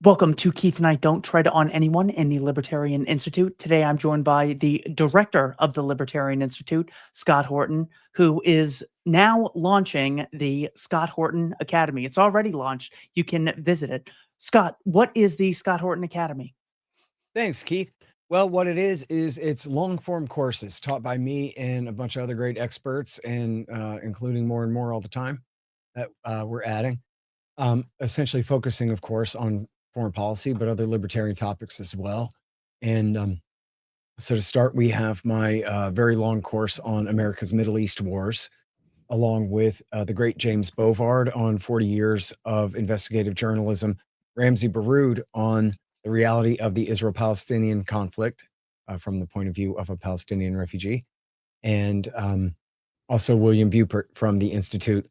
Welcome to Keith and I Don't Tread on Anyone in the Libertarian Institute. Today I'm joined by the director of the Libertarian Institute, Scott Horton, who is now launching the Scott Horton Academy. It's already launched. You can visit it. Scott, what is the Scott Horton Academy? Thanks, Keith. Well, what it is it's long form courses taught by me and a bunch of other great experts, and including more and more all the time that we're adding. Essentially focusing, of course, on foreign policy, but other libertarian topics as well. And so to start, we have my very long course on America's Middle East wars, along with the great James Bovard on 40 years of investigative journalism, Ramsey Baroud on the reality of the Israel-Palestinian conflict from the point of view of a Palestinian refugee, and also William Bupert from the Institute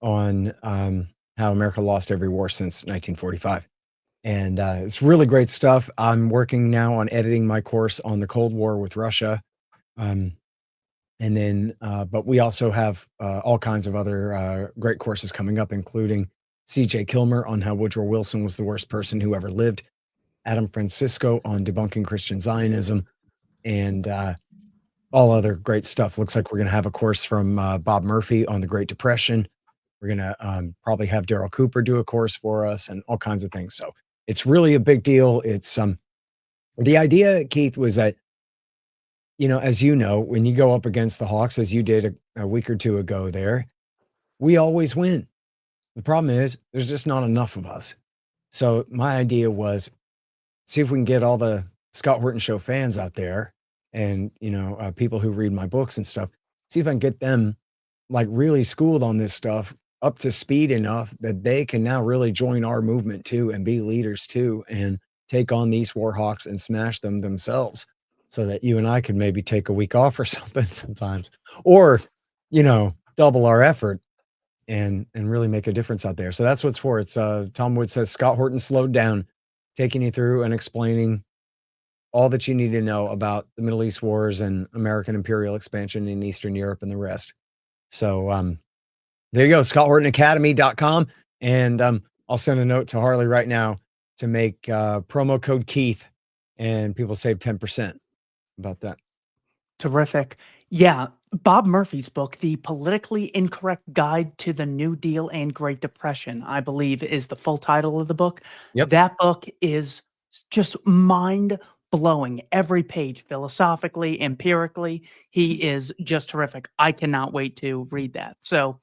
on how America lost every war since 1945. And it's really great stuff. I'm working now on editing my course on the Cold War with Russia. Um, and then, but we also have all kinds of other great courses coming up, including CJ Kilmer on how Woodrow Wilson was the worst person who ever lived, Adam Francisco on debunking Christian Zionism, and all other great stuff. Looks like we're going to have a course from Bob Murphy on the Great Depression. We're going to probably have Daryl Cooper do a course for us and all kinds of things. So it's really a big deal. It's the idea, Keith, was that, as you know, when you go up against the Hawks, as you did a week or two ago there, we always win. The problem is there's just not enough of us. So my idea was see if we can get all the Scott Horton Show fans out there and, people who read my books and stuff, see if I can get them like really schooled on this stuff up to speed enough that they can now really join our movement too and be leaders too and take on these war hawks and smash them themselves so that you and I could maybe take a week off or something sometimes, or, double our effort and really make a difference out there. So that's what's for. It's Tom Wood says Scott Horton slowed down, taking you through and explaining all that you need to know about the Middle East wars and American imperial expansion in Eastern Europe and the rest. So there you go, ScottHortonAcademy.com. And I'll send a note to Harley right now to make promo code Keith, and people save 10% about that. Terrific. Yeah, Bob Murphy's book, The Politically Incorrect Guide to the New Deal and Great Depression, I believe is the full title of the book. Yep. That book is just mind blowing. Every page, philosophically, empirically, he is just terrific. I cannot wait to read that. So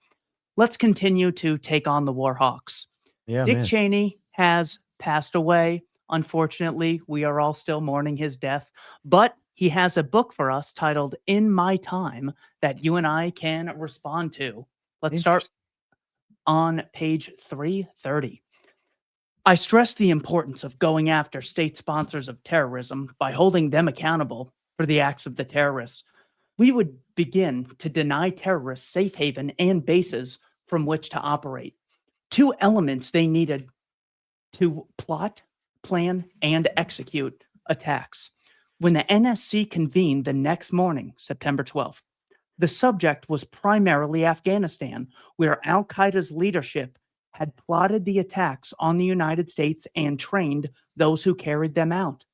let's continue to take on the war hawks. Yeah, Dick man. Cheney has passed away. Unfortunately, we are all still mourning his death, but he has a book for us titled In My Time that you and I can respond to. Let's start Interesting. on page 330. I stress the importance of going after state sponsors of terrorism by holding them accountable for the acts of the terrorists. We would begin to deny terrorists safe haven and bases from which to operate. Two elements they needed to plot, plan, and execute attacks. When the NSC convened the next morning, September 12th, the subject was primarily Afghanistan, where Al Qaeda's leadership had plotted the attacks on the United States and trained those who carried them out.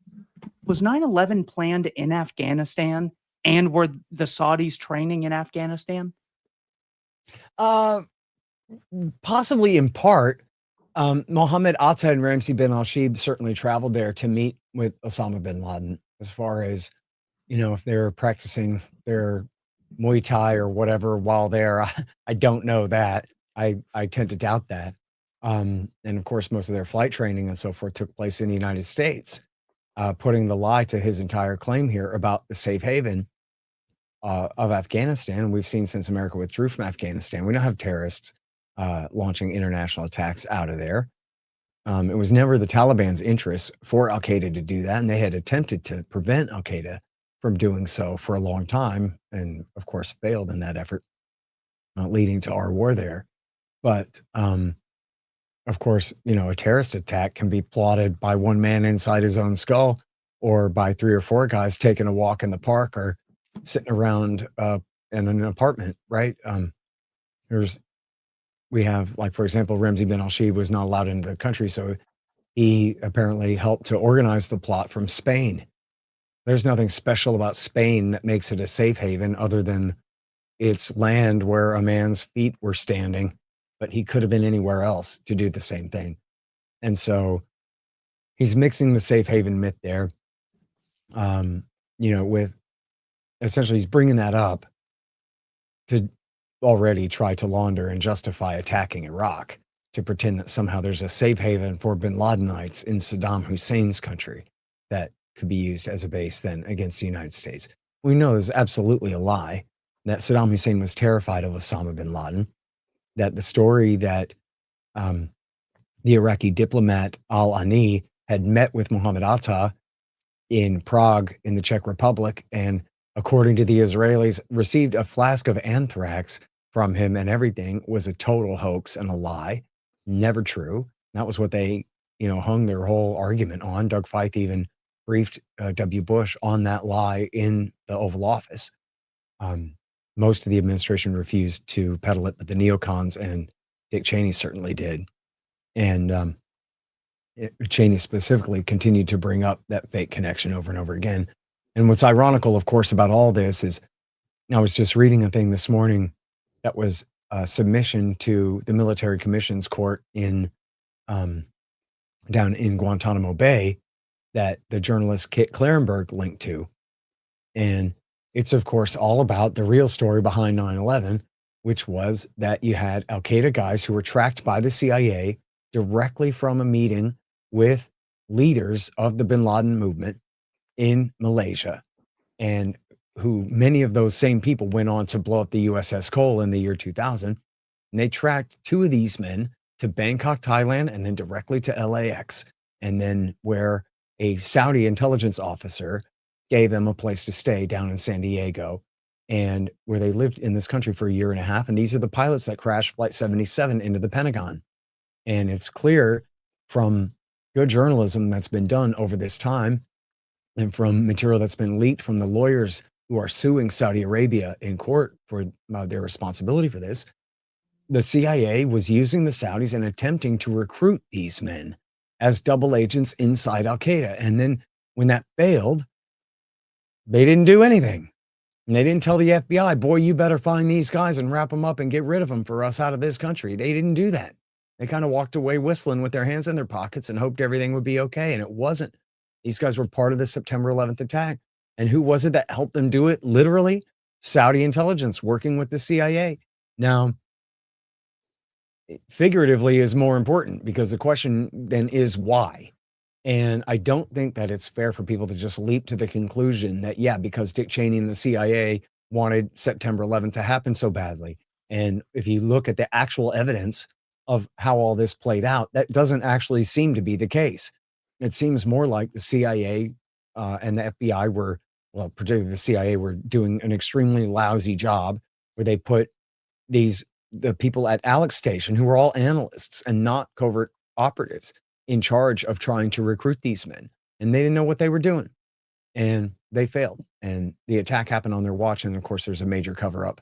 Was 9/11 planned in Afghanistan, and were the Saudis training in Afghanistan? Uh, Possibly in part. Mohammed Atta and Ramsey bin al-Shibh certainly traveled there to meet with Osama bin Laden. As far as, if they're practicing their Muay Thai or whatever while there, I don't know that. I tend to doubt that. And of course, most of their flight training and so forth took place in the United States, putting the lie to his entire claim here about the safe haven of Afghanistan. And we've seen since America withdrew from Afghanistan, we don't have terrorists launching international attacks out of there. It was never the Taliban's interest for Al Qaeda to do that, and they had attempted to prevent Al Qaeda from doing so for a long time, and of course failed in that effort, leading to our war there. But of course, a terrorist attack can be plotted by one man inside his own skull, or by three or four guys taking a walk in the park or sitting around in an apartment, right? There's We have, like, for example, Ramsey bin al-Shibh was not allowed into the country, so He apparently helped to organize the plot from Spain. There's nothing special about Spain that makes it a safe haven other than it's land where a man's feet were standing, but he could have been anywhere else to do the same thing. And so he's mixing the safe haven myth there, with essentially he's bringing that up to already try to launder and justify attacking Iraq, to pretend that somehow there's a safe haven for bin Ladenites in Saddam Hussein's country that could be used as a base then against the United States. We know is absolutely a lie, that Saddam Hussein was terrified of Osama bin Laden, that the story that the Iraqi diplomat Al-Ani had met with Mohammed Atta in Prague in the Czech Republic, and according to the Israelis, received a flask of anthrax from him, and everything was a total hoax and a lie. Never true. That was what they, hung their whole argument on. Doug Feith even briefed W. Bush on that lie in the Oval Office. Most of the administration refused to peddle it, but the neocons and Dick Cheney certainly did. And Cheney specifically continued to bring up that fake connection over and over again. And what's ironical, of course, about all this is I was just reading a thing this morning that was a submission to the Military Commissions Court in down in Guantanamo Bay that the journalist Kit Clarenberg linked to. And it's, of course, all about the real story behind 9/11, which was that you had Al-Qaeda guys who were tracked by the CIA directly from a meeting with leaders of the bin Laden movement in Malaysia, and who many of those same people went on to blow up the USS Cole in the year 2000. And they tracked two of these men to Bangkok, Thailand, and then directly to LAX, and then where a Saudi intelligence officer gave them a place to stay down in San Diego, and where they lived in this country for a year and a half. And these are the pilots that crashed Flight 77 into the Pentagon. And it's clear from good journalism that's been done over this time, and from material that's been leaked from the lawyers who are suing Saudi Arabia in court for their responsibility for this, the CIA was using the Saudis and attempting to recruit these men as double agents inside Al-Qaeda. And then when that failed, they didn't do anything. And they didn't tell the FBI, boy, you better find these guys and wrap them up and get rid of them for us out of this country. They didn't do that. They kind of walked away whistling with their hands in their pockets and hoped everything would be okay. And it wasn't. These guys were part of the September 11th attack. And who was it that helped them do it? Literally, Saudi intelligence working with the CIA. Now, figuratively is more important, because the question then is why? And I don't think that it's fair for people to just leap to the conclusion that, yeah, because Dick Cheney and the CIA wanted September 11th to happen so badly. And if you look at the actual evidence of how all this played out, that doesn't actually seem to be the case. It seems more like the CIA and the FBI were, well, particularly the CIA, were doing an extremely lousy job, where they put the people at Alex Station, who were all analysts and not covert operatives, in charge of trying to recruit these men. And they didn't know what they were doing. And they failed. And the attack happened on their watch. And of course, there's a major cover up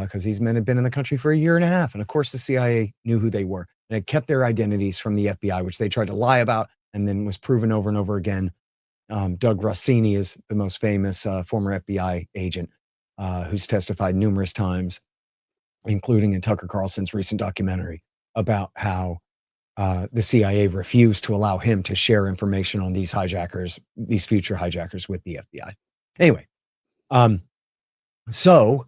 because these men had been in the country for a year and a half. And of course, the CIA knew who they were and had kept their identities from the FBI, which they tried to lie about and then was proven over and over again. Doug Rossini is the most famous former FBI agent who's testified numerous times, including in Tucker Carlson's recent documentary, about how the CIA refused to allow him to share information on these hijackers, these future hijackers, with the FBI. Anyway, so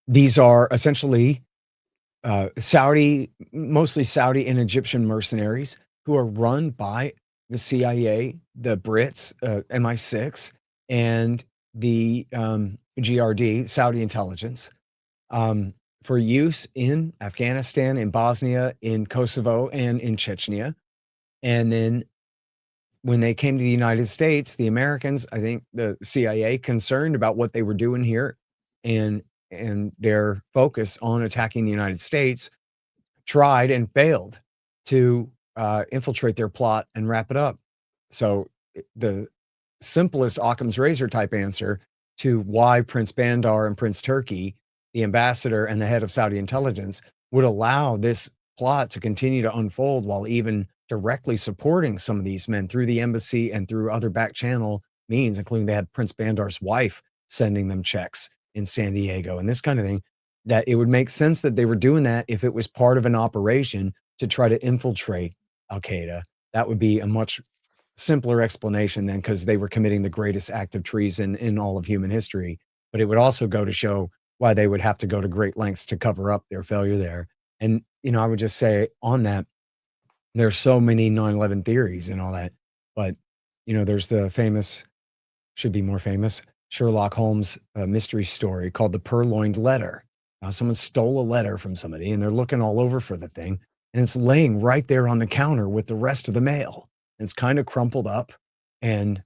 these are essentially mostly Saudi and Egyptian mercenaries who are run by the CIA, the Brits, MI6, and the GRD, Saudi intelligence, for use in Afghanistan, in Bosnia, in Kosovo, and in Chechnya. And then when they came to the United States, the Americans, I think the CIA, concerned about what they were doing here and their focus on attacking the United States, tried and failed to infiltrate their plot and wrap it up. So the simplest Occam's razor type answer to why Prince Bandar and Prince Turki, the ambassador and the head of Saudi intelligence, would allow this plot to continue to unfold while even directly supporting some of these men through the embassy and through other back channel means, including they had Prince Bandar's wife sending them checks in San Diego and this kind of thing, that it would make sense that they were doing that if it was part of an operation to try to infiltrate Al-Qaeda. That would be a much simpler explanation then, because they were committing the greatest act of treason in all of human history. But it would also go to show why they would have to go to great lengths to cover up their failure there. And, I would just say on that, there's so many 9/11 theories and all that. But, there's the famous, should be more famous, Sherlock Holmes mystery story called The Purloined Letter. Someone stole a letter from somebody and they're looking all over for the thing. And it's laying right there on the counter with the rest of the mail. And it's kind of crumpled up and,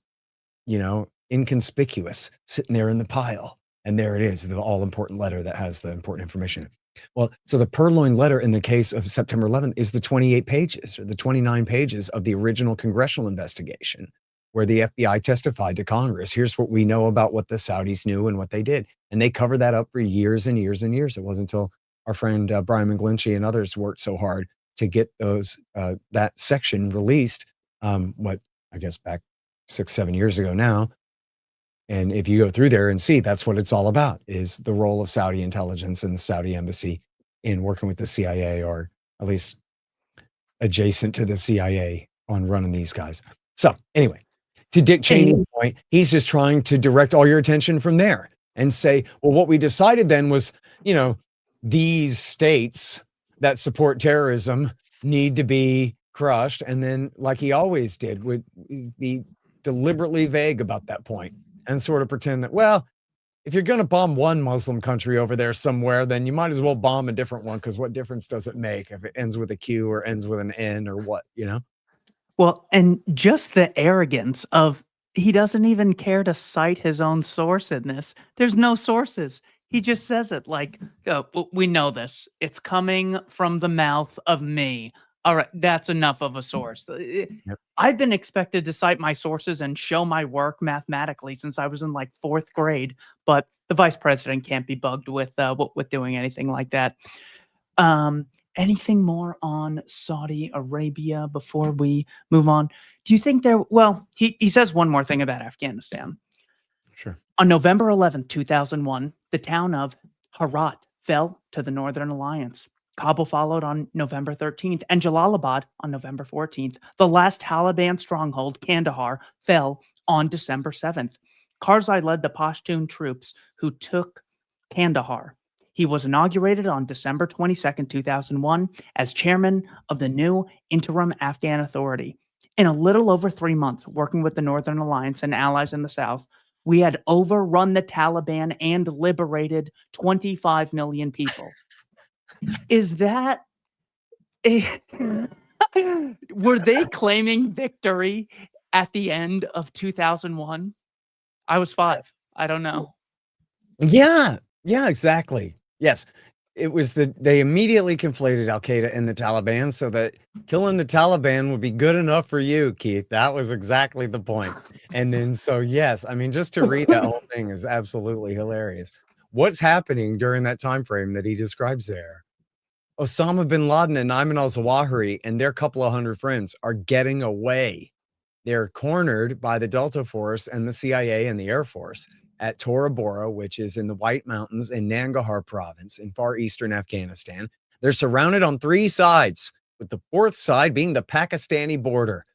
inconspicuous, sitting there in the pile. And there it is, the all important letter that has the important information in it. Well, so the purloined letter in the case of September 11th is the 28 pages or the 29 pages of the original congressional investigation where the FBI testified to Congress. Here's what we know about what the Saudis knew and what they did. And they covered that up for years and years and years. It wasn't until our friend Brian McGlinchey and others worked so hard to get those that section released, what I guess back 6-7 years ago now. And if you go through there and see, that's what it's all about, is the role of Saudi intelligence and the Saudi embassy in working with the CIA, or at least adjacent to the CIA on running these guys. So anyway, to Dick Cheney's point, he's just trying to direct all your attention from there and say, well, what we decided then was, these states that support terrorism need to be crushed. And then, like he always did, would be deliberately vague about that point and sort of pretend that, well, if you're going to bomb one Muslim country over there somewhere, then you might as well bomb a different one, because what difference does it make if it ends with a Q or ends with an N or what, Well, and just the arrogance of he doesn't even care to cite his own source in this. There's no sources. He just says it like, oh, we know this. It's coming from the mouth of me. All right, that's enough of a source. Yep. I've been expected to cite my sources and show my work mathematically since I was in like 4th grade, but the vice president can't be bugged with doing anything like that. Anything more on Saudi Arabia before we move on? Do you think he says one more thing about Afghanistan. Sure. On November 11th, 2001, the town of Herat fell to the Northern Alliance. Kabul followed on November 13th, and Jalalabad on November 14th. The last Taliban stronghold, Kandahar, fell on December 7th. Karzai led the Pashtun troops who took Kandahar. He was inaugurated on December 22nd, 2001, as chairman of the new interim Afghan authority. In a little over 3 months, working with the Northern Alliance and allies in the South, we had overrun the Taliban and liberated 25 million people. Is that were they claiming victory at the end of 2001? I was 5. I don't know. Yeah, exactly. Yes. It was they immediately conflated Al-Qaeda and the Taliban so that killing the Taliban would be good enough for you, Keith. That was exactly the point. And then, so yes, I mean, just to read that whole thing is absolutely hilarious. What's happening during that time frame that he describes there? Osama bin Laden and Ayman al-Zawahiri and their couple of hundred friends are getting away. They're cornered by the Delta Force and the CIA and the Air Force at Tora Bora, which is in the White Mountains in Nangarhar province in far eastern Afghanistan. They're surrounded on 3 sides, with the 4th side being the Pakistani border.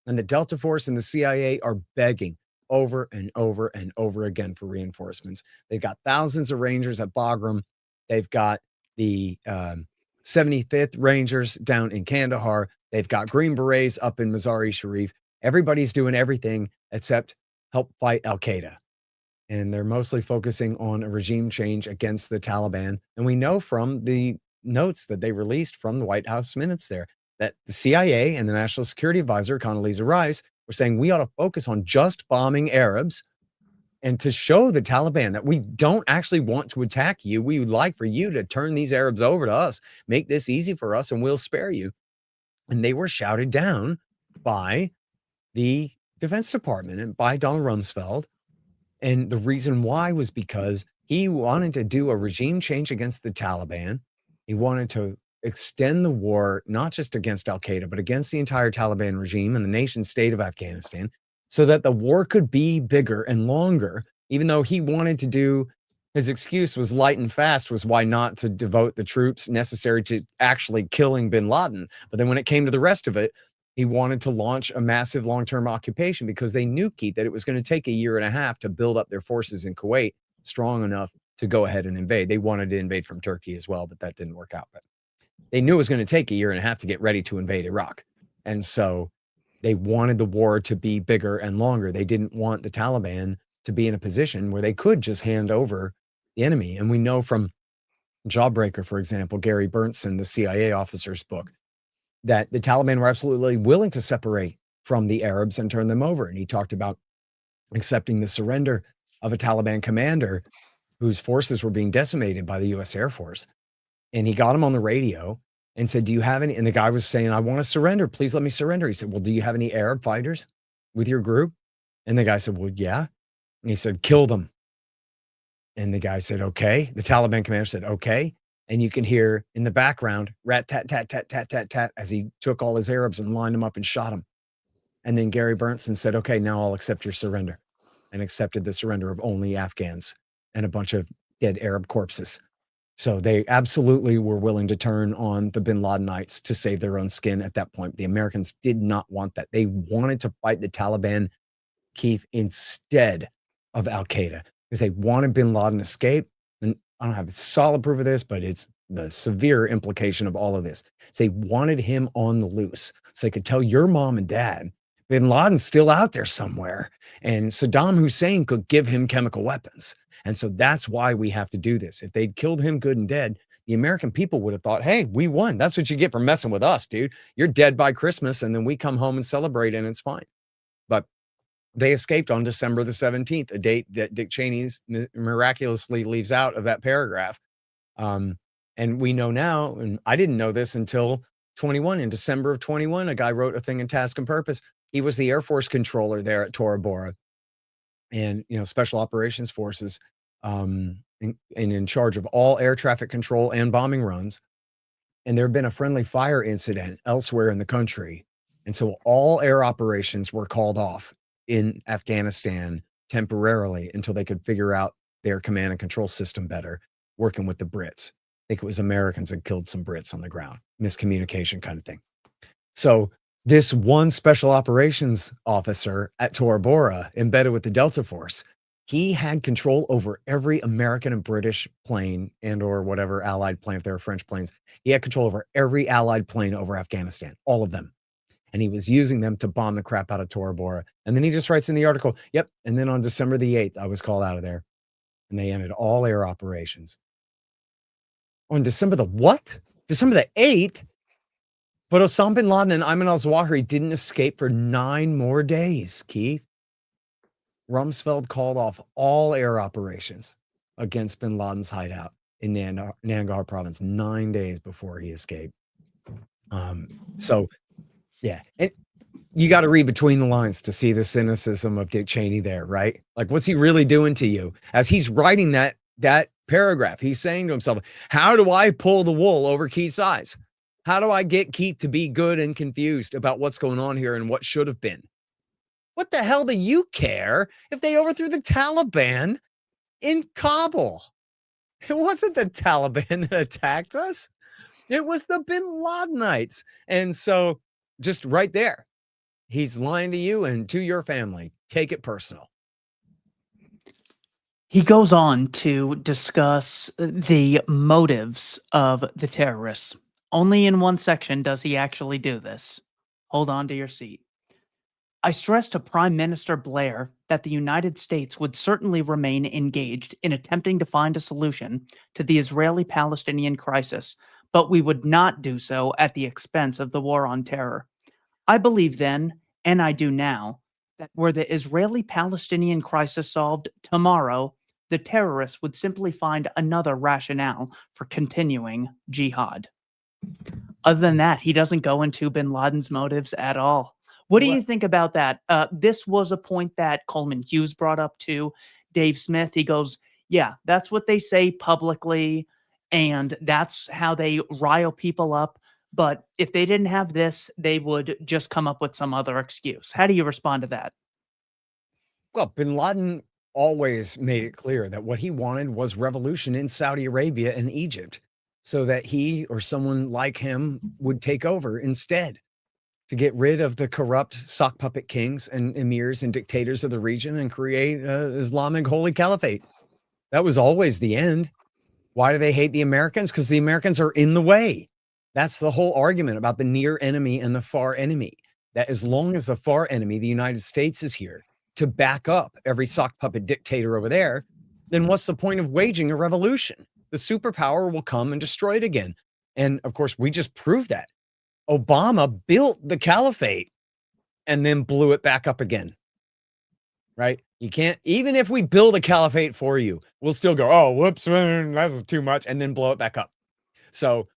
And the Delta Force and the CIA are begging over and over and over again for reinforcements. They've got thousands of Rangers at Bagram. They've got the 75th Rangers down in Kandahar. They've got Green Berets up in Mazar-e Sharif. Everybody's doing everything except help fight Al-Qaeda. And they're mostly focusing on a regime change against the Taliban. And we know from the notes that they released from the White House minutes there that the CIA and the National Security Advisor, Condoleezza Rice, were saying we ought to focus on just bombing Arabs and to show the Taliban that we don't actually want to attack you. We would like for you to turn these Arabs over to us, make this easy for us, and we'll spare you. And they were shouted down by the Defense Department and by Donald Rumsfeld. And the reason why was because he wanted to do a regime change against the Taliban. He wanted to extend the war, not just against al-Qaeda, but against the entire Taliban regime and the nation state of Afghanistan, so that the war could be bigger and longer, even though he wanted to do, his excuse was light and fast, was why not to devote the troops necessary to actually killing bin Laden. But then when it came to the rest of it, he wanted to launch a massive long-term occupation because they knew, Keith, that it was going to take a year and a half to build up their forces in Kuwait strong enough to go ahead and invade. They wanted to invade from Turkey as well, but that didn't work out. But they knew it was going to take a year and a half to get ready to invade Iraq. And so they wanted the war to be bigger and longer. They didn't want the Taliban to be in a position where they could just hand over the enemy. And we know from Jawbreaker, for example, Gary Berntson, the CIA officer's book, that the Taliban were absolutely willing to separate from the Arabs and turn them over. And he talked about accepting the surrender of a Taliban commander whose forces were being decimated by the US Air Force. And he got him on the radio and said, do you have any? And the guy was saying, I want to surrender. Please let me surrender. He said, well, do you have any Arab fighters with your group? And the guy said, well, yeah. And he said, kill them. And the guy said, okay. The Taliban commander said, okay. And you can hear in the background, rat, tat, tat, tat, tat, tat, tat, as he took all his Arabs and lined them up and shot them. And then Gary Berntson said, okay, now I'll accept your surrender, and accepted the surrender of only Afghans and a bunch of dead Arab corpses. So they absolutely were willing to turn on the bin Ladenites to save their own skin at that point. The Americans did not want that. They wanted to fight the Taliban, Keith, instead of al-Qaeda, because they wanted bin Laden to escape. And I don't have solid proof of this, but it's the severe implication of all of this. So they wanted him on the loose so they could tell your mom and dad bin Laden's still out there somewhere, and Saddam Hussein could give him chemical weapons. And so that's why we have to do this. If they'd killed him good and dead, the American people would have thought, hey, we won. That's what you get for messing with us, dude. You're dead by Christmas, and then we come home and celebrate, and it's fine. But they escaped on December the 17th, a date that Dick Cheney miraculously leaves out of that paragraph. And we know now, and I didn't know this until 21. In December of 21, a guy wrote a thing in Task and Purpose. He was the Air Force controller there at Tora Bora, and Special Operations Forces, and in charge of all air traffic control and bombing runs. And there had been a friendly fire incident elsewhere in the country, and so all air operations were called off in Afghanistan temporarily until they could figure out their command and control system better, working with the Brits. I think it was Americans that killed some Brits on the ground, miscommunication kind of thing. So this one special operations officer at Tora Bora, embedded with the Delta Force, he had control over every American and British plane and or whatever allied plane, if they were French planes. He had control over every allied plane over Afghanistan, all of them. And he was using them to bomb the crap out of Tora Bora. And then he just writes in the article, yep, and then on December the 8th, I was called out of there. And they ended all air operations. On December the what? December the 8th? But Osama bin Laden and Ayman al-Zawahiri didn't escape for 9 more days, Keith. Rumsfeld called off all air operations against bin Laden's hideout in Nangarhar province 9 days before he escaped. So, yeah. And you got to read between the lines to see the cynicism of Dick Cheney there, right? Like, what's he really doing to you? As he's writing that paragraph, he's saying to himself, how do I pull the wool over Keith's eyes? How do I get Keith to be good and confused about what's going on here and what should have been? What the hell do you care if they overthrew the Taliban in Kabul? It wasn't the Taliban that attacked us. It was the bin Ladenites. And so just right there, he's lying to you and to your family. Take it personal. He goes on to discuss the motives of the terrorists. Only in one section does he actually do this. Hold on to your seat. I stressed to Prime Minister Blair that the United States would certainly remain engaged in attempting to find a solution to the Israeli-Palestinian crisis, but we would not do so at the expense of the war on terror. I believe then, and I do now, that were the Israeli-Palestinian crisis solved tomorrow, the terrorists would simply find another rationale for continuing jihad. Other than that, he doesn't go into bin Laden's motives at all. What do you think about that? This was a point that Coleman Hughes brought up to Dave Smith. He goes, yeah, that's what they say publicly. and that's how they rile people up. But if they didn't have this, they would just come up with some other excuse. How do you respond to that? Well, bin Laden always made it clear that what he wanted was revolution in Saudi Arabia and Egypt so that he or someone like him would take over instead to get rid of the corrupt sock puppet kings and emirs and dictators of the region and create a Islamic holy caliphate. That was always the end. Why do they hate the Americans? Because the Americans are in the way. That's the whole argument about the near enemy and the far enemy. That as long as the far enemy, the United States, is here to back up every sock puppet dictator over there, then what's the point of waging a revolution? The superpower will come and destroy it again. And of course, we just proved that. Obama built the caliphate and then blew it back up again. Right? You can't, even if we build a caliphate for you, we'll still go, oh, whoops, that's too much, and then blow it back up. So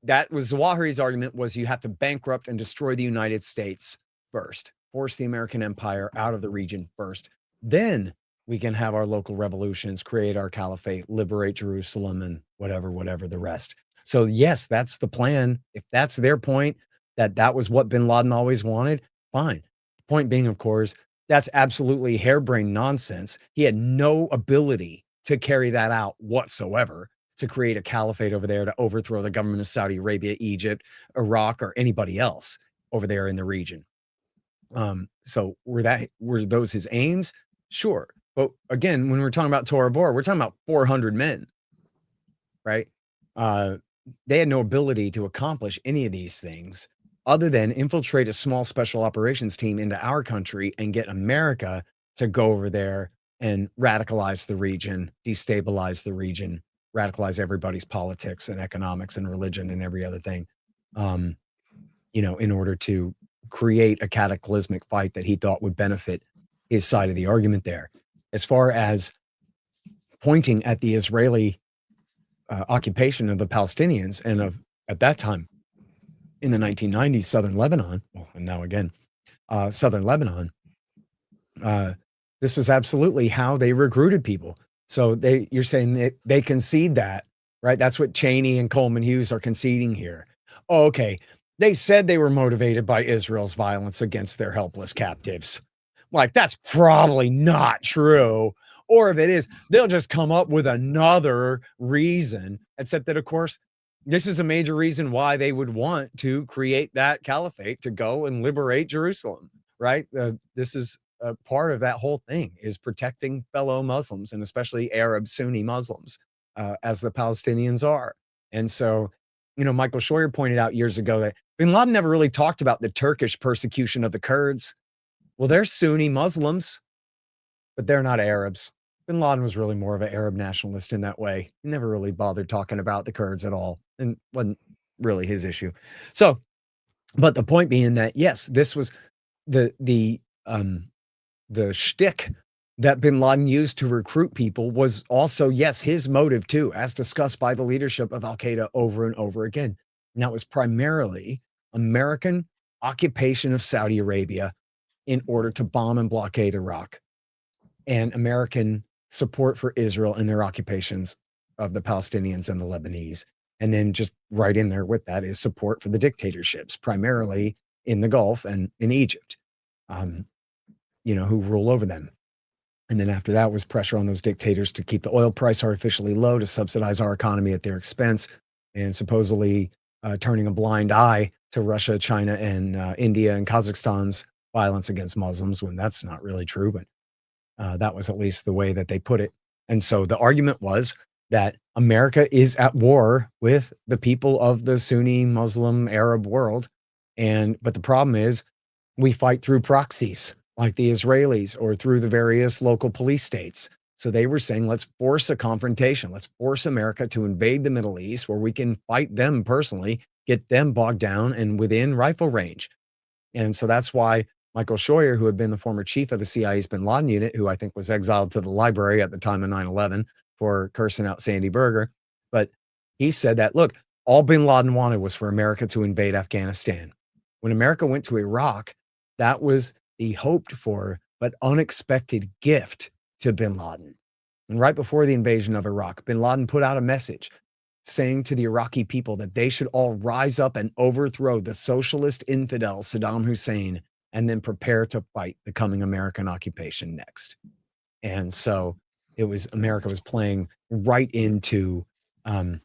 that was Zawahiri's argument, was you have to bankrupt and destroy the United States first, force the American empire out of the region first. Then we can have our local revolutions, create our caliphate, liberate Jerusalem, and whatever the rest. So yes, that's the plan. If that's their point, that was what bin Laden always wanted, fine. Point being, of course, that's absolutely harebrained nonsense. He had no ability to carry that out whatsoever, to create a caliphate over there to overthrow the government of Saudi Arabia, Egypt, Iraq, or anybody else over there in the region. So were those his aims? Sure. But again, when we're talking about Tora Bora, we're talking about 400 men, right? They had no ability to accomplish any of these things other than infiltrate a small special operations team into our country and get America to go over there and radicalize the region, destabilize the region, radicalize everybody's politics and economics and religion and every other thing, in order to create a cataclysmic fight that he thought would benefit his side of the argument there. As far as pointing at the Israeli occupation of the Palestinians and of, at that time, in the 1990s, southern Lebanon, well, and now again, southern Lebanon, this was absolutely how they recruited people. So you're saying they concede that, right? That's what Cheney and Coleman Hughes are conceding here. Oh, okay. They said they were motivated by Israel's violence against their helpless captives. Like, that's probably not true. Or if it is, they'll just come up with another reason, except that, of course, this is a major reason why they would want to create that caliphate to go and liberate Jerusalem, right? This is a part of that whole thing, is protecting fellow Muslims, and especially Arab Sunni Muslims, as the Palestinians are. And so, Michael Scheuer pointed out years ago that bin Laden never really talked about the Turkish persecution of the Kurds. Well, they're Sunni Muslims, but they're not Arabs. Bin Laden was really more of an Arab nationalist in that way. He never really bothered talking about the Kurds at all, and wasn't really his issue. So, but the point being that, yes, this was the shtick that bin Laden used to recruit people was also, yes, his motive too, as discussed by the leadership of Al-Qaeda over and over again. And that was primarily American occupation of Saudi Arabia in order to bomb and blockade Iraq, and American support for Israel in their occupations of the Palestinians and the Lebanese. And then just right in there with that is support for the dictatorships, primarily in the Gulf and in Egypt, who rule over them. And then after that was pressure on those dictators to keep the oil price artificially low, to subsidize our economy at their expense, and supposedly turning a blind eye to Russia, China, and India and Kazakhstan's violence against Muslims, when that's not really true, but that was at least the way that they put it. And so the argument was that America is at war with the people of the Sunni Muslim Arab world. But the problem is we fight through proxies like the Israelis or through the various local police states. So they were saying, let's force a confrontation. Let's force America to invade the Middle East, where we can fight them personally, get them bogged down and within rifle range. And so that's why Michael Scheuer, who had been the former chief of the CIA's bin Laden unit, who I think was exiled to the library at the time of 9/11 for cursing out Sandy Berger, but he said that, look, all bin Laden wanted was for America to invade Afghanistan. When America went to Iraq, that was the hoped for but unexpected gift to bin Laden. And right before the invasion of Iraq, bin Laden put out a message saying to the Iraqi people that they should all rise up and overthrow the socialist infidel Saddam Hussein and then prepare to fight the coming American occupation next. And so America was playing right into bin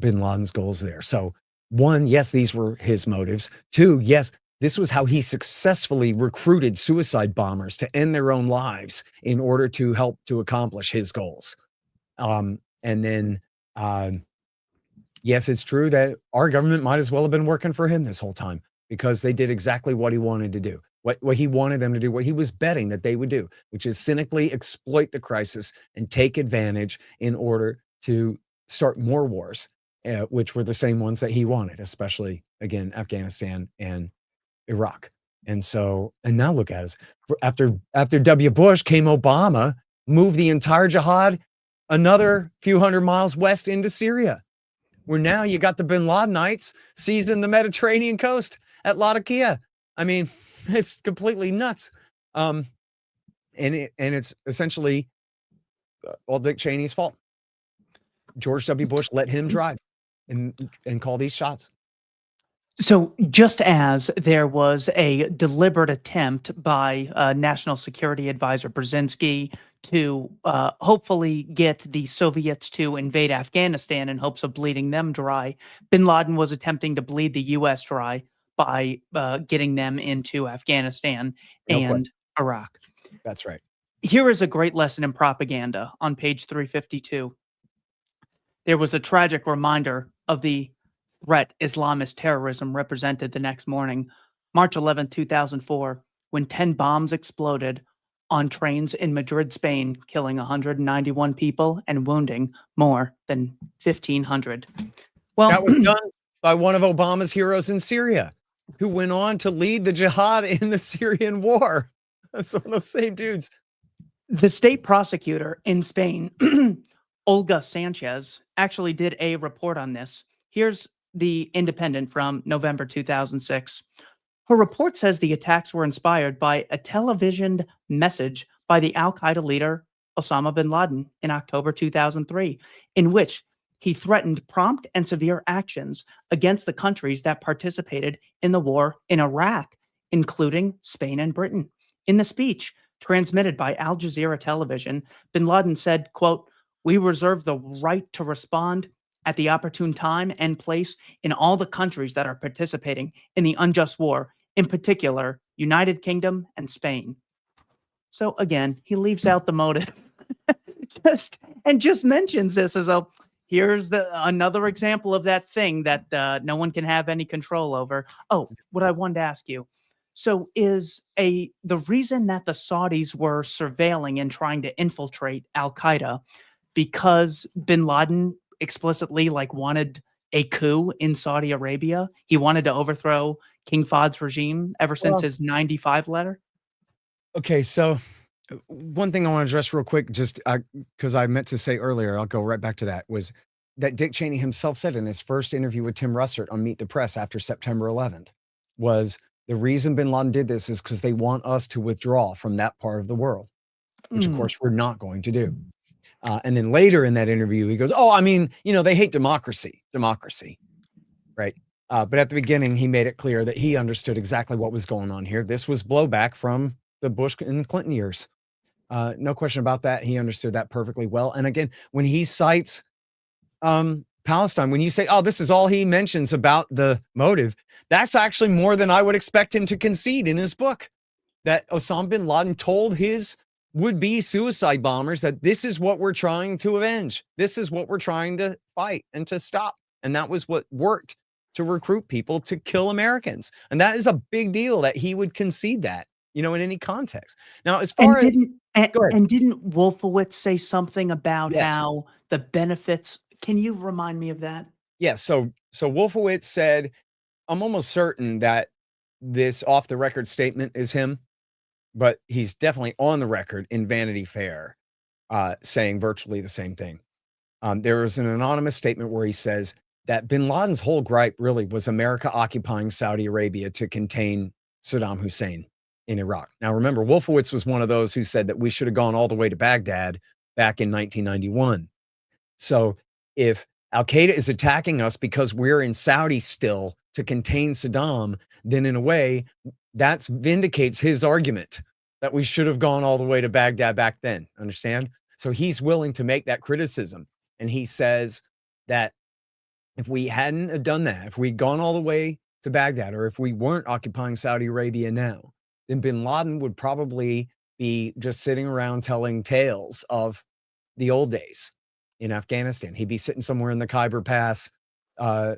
Laden's goals there. So one, yes, these were his motives. Two, yes, this was how he successfully recruited suicide bombers to end their own lives in order to help to accomplish his goals. And then, yes, it's true that our government might as well have been working for him this whole time because they did exactly what he wanted to do, what he wanted them to do, what he was betting that they would do, which is cynically exploit the crisis and take advantage in order to start more wars, which were the same ones that he wanted, especially, again, Afghanistan and Iraq. And so, and now look at us. After W. Bush came Obama, moved the entire jihad another few hundred miles west into Syria, where now you got the bin Ladenites seizing the Mediterranean coast at Latakia. I mean, it's completely nuts. And it's essentially all Dick Cheney's fault. George W. Bush let him drive and call these shots. So just as there was a deliberate attempt by National Security Advisor Brzezinski to hopefully get the Soviets to invade Afghanistan in hopes of bleeding them dry, bin Laden was attempting to bleed the U.S. dry by getting them into Afghanistan and Iraq. That's right. Here is a great lesson in propaganda on page 352. There was a tragic reminder of the threat Islamist terrorism represented the next morning, March 11, 2004, when 10 bombs exploded on trains in Madrid, Spain, killing 191 people and wounding more than 1,500. Well, that was done by one of Obama's heroes in Syria, who went on to lead the jihad in the Syrian war. That's one of those same dudes. The state prosecutor in Spain, Olga Sanchez, actually did a report on this. Here's the Independent from November 2006. Her report says the attacks were inspired by a televisioned message by the al-Qaeda leader Osama bin Laden in October 2003, in which he threatened prompt and severe actions against the countries that participated in the war in Iraq, including Spain and Britain. In the speech, transmitted by Al Jazeera television, bin Laden said, quote, "We reserve the right to respond at the opportune time and place in all the countries that are participating in the unjust war, in particular, United Kingdom and Spain." So again, he leaves out the motive just mentions this as here's another example of that thing that no one can have any control over. Oh, what I wanted to ask you. So is the reason that the Saudis were surveilling and trying to infiltrate Al-Qaeda because bin Laden explicitly wanted a coup in Saudi Arabia? He wanted to overthrow King Fahd's regime ever since his 95 letter? Okay, so one thing I want to address real quick, just because I meant to say earlier, I'll go right back to that, was that Dick Cheney himself said in his first interview with Tim Russert on Meet the Press after September 11th, was the reason bin Laden did this is because they want us to withdraw from that part of the world, which of course we're not going to do. And then later in that interview, he goes, "Oh, I mean, they hate democracy, right?" But at the beginning, he made it clear that he understood exactly what was going on here. This was blowback from the Bush and Clinton years. No question about that. He understood that perfectly well. And again, when he cites Palestine, when you say, "Oh, this is all he mentions about the motive," that's actually more than I would expect him to concede in his book. That Osama bin Laden told his would-be suicide bombers that this is what we're trying to avenge. This is what we're trying to fight and to stop. And that was what worked to recruit people to kill Americans. And that is a big deal that he would concede that, in any context. Now, as far as go ahead. And didn't Wolfowitz say something about Yes. how the benefits? Can you remind me of that? Yeah. So Wolfowitz said, I'm almost certain that this off-the-record statement is him, but he's definitely on the record in Vanity Fair saying virtually the same thing. There was an anonymous statement where he says that bin Laden's whole gripe really was America occupying Saudi Arabia to contain Saddam Hussein in Iraq. Now, remember, Wolfowitz was one of those who said that we should have gone all the way to Baghdad back in 1991. So if Al-Qaeda is attacking us because we're in Saudi still to contain Saddam, then in a way, that vindicates his argument that we should have gone all the way to Baghdad back then. Understand? So he's willing to make that criticism. And he says that if we hadn't done that, if we'd gone all the way to Baghdad, or if we weren't occupying Saudi Arabia now, then bin Laden would probably be just sitting around telling tales of the old days in Afghanistan. He'd be sitting somewhere in the Khyber Pass,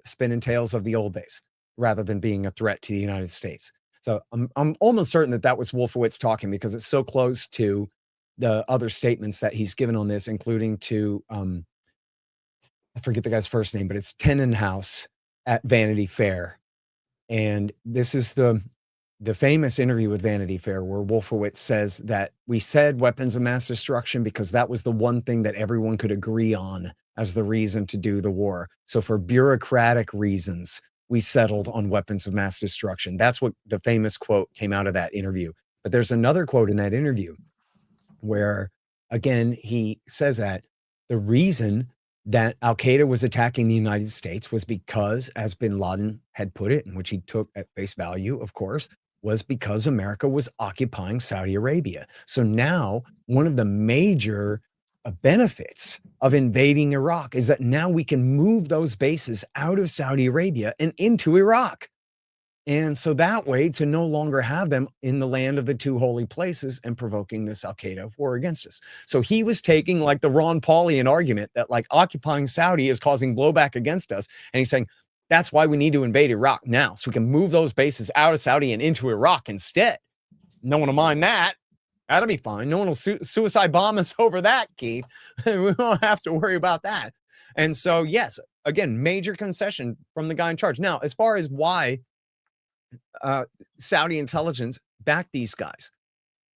spinning tales of the old days rather than being a threat to the United States. So I'm almost certain that that was Wolfowitz talking, because it's so close to the other statements that he's given on this, including to I forget the guy's first name, but it's Tenenhouse at Vanity Fair. And this is the famous interview with Vanity Fair where Wolfowitz says that we said weapons of mass destruction because that was the one thing that everyone could agree on as the reason to do the war. So for bureaucratic reasons, we settled on weapons of mass destruction. That's what the famous quote came out of that interview. But there's another quote in that interview where, again, he says that the reason that Al-Qaeda was attacking the United States was because, as bin Laden had put it, and which he took at face value, of course, was because America was occupying Saudi Arabia. So now one of the major benefits of invading Iraq is that now we can move those bases out of Saudi Arabia and into Iraq. And so that way, to no longer have them in the land of the two holy places and provoking this Al-Qaeda war against us. So he was taking like the Ron Paulian argument that like occupying Saudi is causing blowback against us. And he's saying, that's why we need to invade Iraq now, so we can move those bases out of Saudi and into Iraq instead. No one will mind that. That'll be fine. No one will suicide bomb us over that, Keith. We won't have to worry about that. And so, yes, again, major concession from the guy in charge. Now, as far as why Saudi intelligence backed these guys,